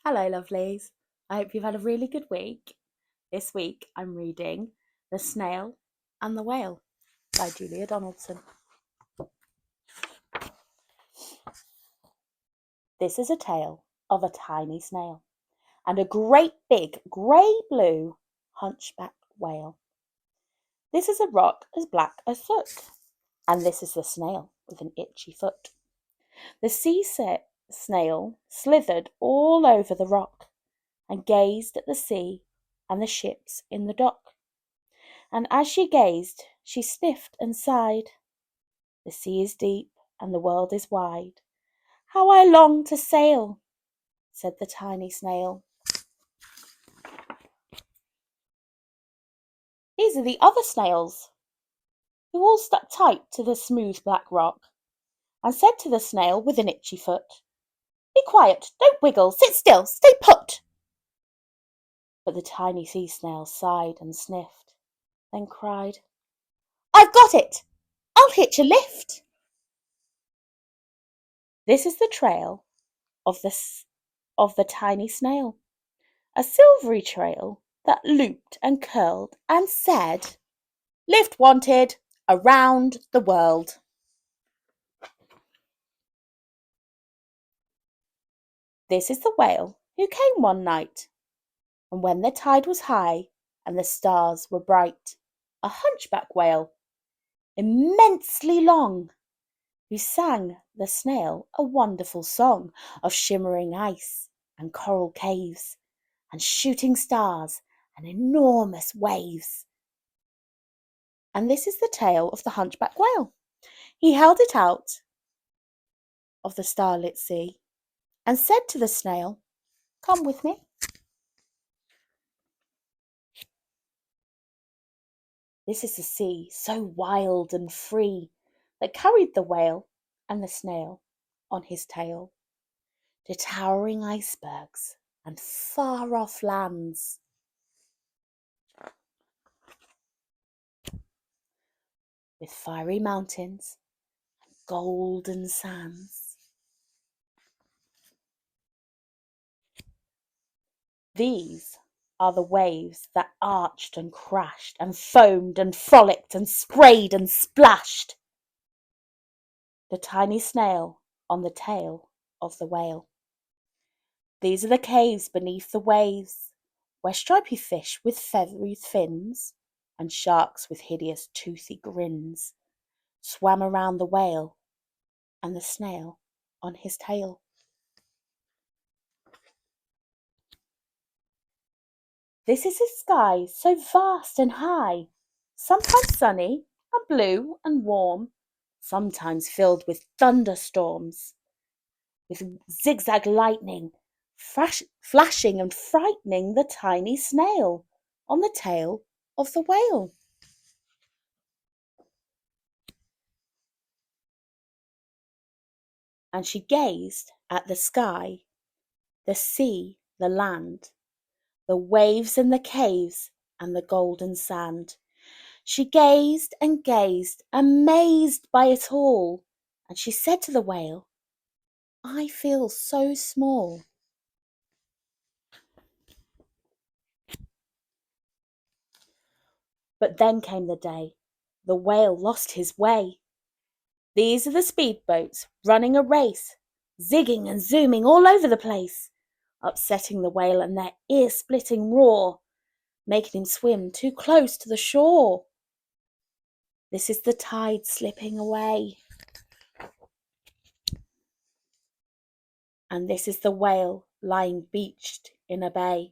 Hello, lovelies. I hope you've had a really good week. This week I'm reading The Snail and the Whale by Julia Donaldson. This is a tale of a tiny snail and a great big grey-blue hunchback whale. This is a rock as black as soot, and this is the snail with an itchy foot. The snail slithered all over the rock and gazed at the sea and the ships in the dock. And as she gazed, she sniffed and sighed. The sea is deep and the world is wide. How I long to sail, said the tiny snail. These are the other snails, who all stuck tight to the smooth black rock, and said to the snail with an itchy foot, Be quiet, don't wiggle, sit still, stay put. But the tiny sea snail sighed and sniffed, then cried, I've got it! I'll hitch a lift. This is the trail of the tiny snail, a silvery trail that looped and curled and said, Lift wanted around the world. This is the whale who came one night, and when the tide was high and the stars were bright, a hunchback whale, immensely long, who sang the snail a wonderful song of shimmering ice and coral caves and shooting stars and enormous waves. And this is the tale of the hunchback whale. He held it out of the starlit sea and said to the snail, Come with me. This is the sea, so wild and free, that carried the whale and the snail on his tail to towering icebergs and far-off lands. With fiery mountains and golden sands. These are the waves that arched and crashed and foamed and frolicked and sprayed and splashed the tiny snail on the tail of the whale. These are the caves beneath the waves, where stripy fish with feathery fins and sharks with hideous toothy grins swam around the whale and the snail on his tail. This is his sky, so vast and high, sometimes sunny and blue and warm, sometimes filled with thunderstorms, with zigzag lightning flashing and frightening the tiny snail on the tail of the whale. And she gazed at the sky, the sea, the land, the waves and the caves and the golden sand. She gazed and gazed, amazed by it all, and she said to the whale, I feel so small. But then came the day the whale lost his way. These are the speedboats running a race, zigging and zooming all over the place, upsetting the whale and their ear-splitting roar, making him swim too close to the shore. This is the tide slipping away. And this is the whale lying beached in a bay.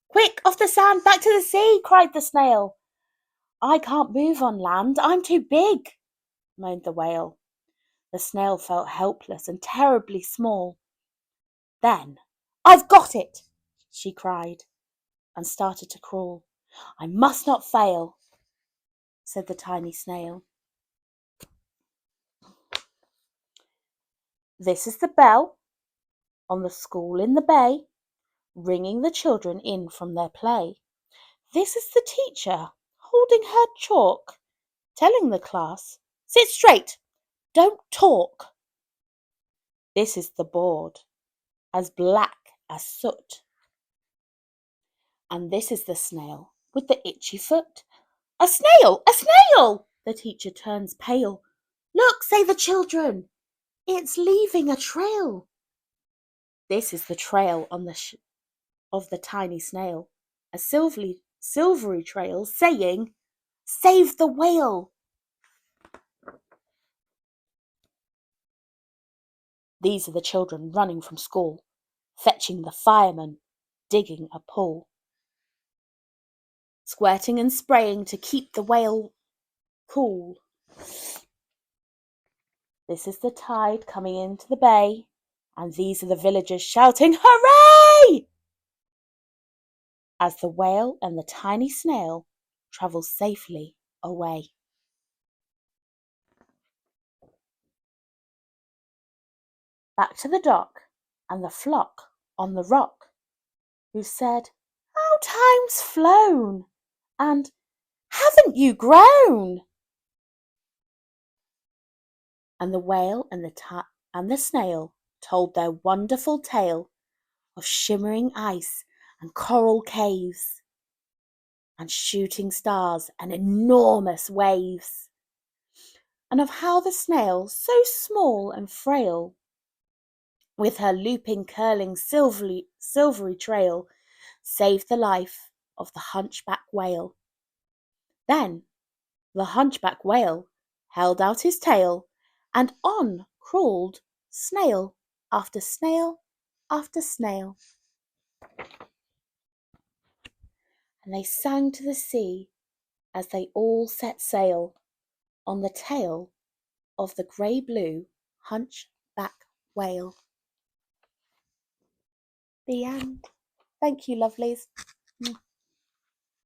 Quick, off the sand, back to the sea, cried the snail. I can't move on land, I'm too big, moaned the whale. The snail felt helpless and terribly small. Then, I've got it, she cried, and started to crawl. I must not fail, said the tiny snail. This is the bell on the school in the bay, ringing the children in from their play. This is the teacher, holding her chalk, telling the class, sit straight, don't talk. This is the board, as black as soot. And this is the snail with the itchy foot. A snail! A snail! The teacher turns pale. Look, say the children, it's leaving a trail. This is the trail on of the tiny snail, a silvery trail saying, Save the whale! These are the children running from school, fetching the fireman, digging a pool, squirting and spraying to keep the whale cool. This is the tide coming into the bay, and these are the villagers shouting, Hooray! As the whale and the tiny snail travel safely away. Back to the dock, and the flock on the rock, who said, How time's flown, and haven't you grown? And the whale and the snail told their wonderful tale of shimmering ice and coral caves and shooting stars and enormous waves, and of how the snail, so small and frail, with her looping, curling, silvery trail, saved the life of the hunchback whale. Then the hunchback whale held out his tail, and on crawled snail after snail after snail. And they sang to the sea as they all set sail on the tail of the grey-blue hunchback whale. The end. Thank you, lovelies.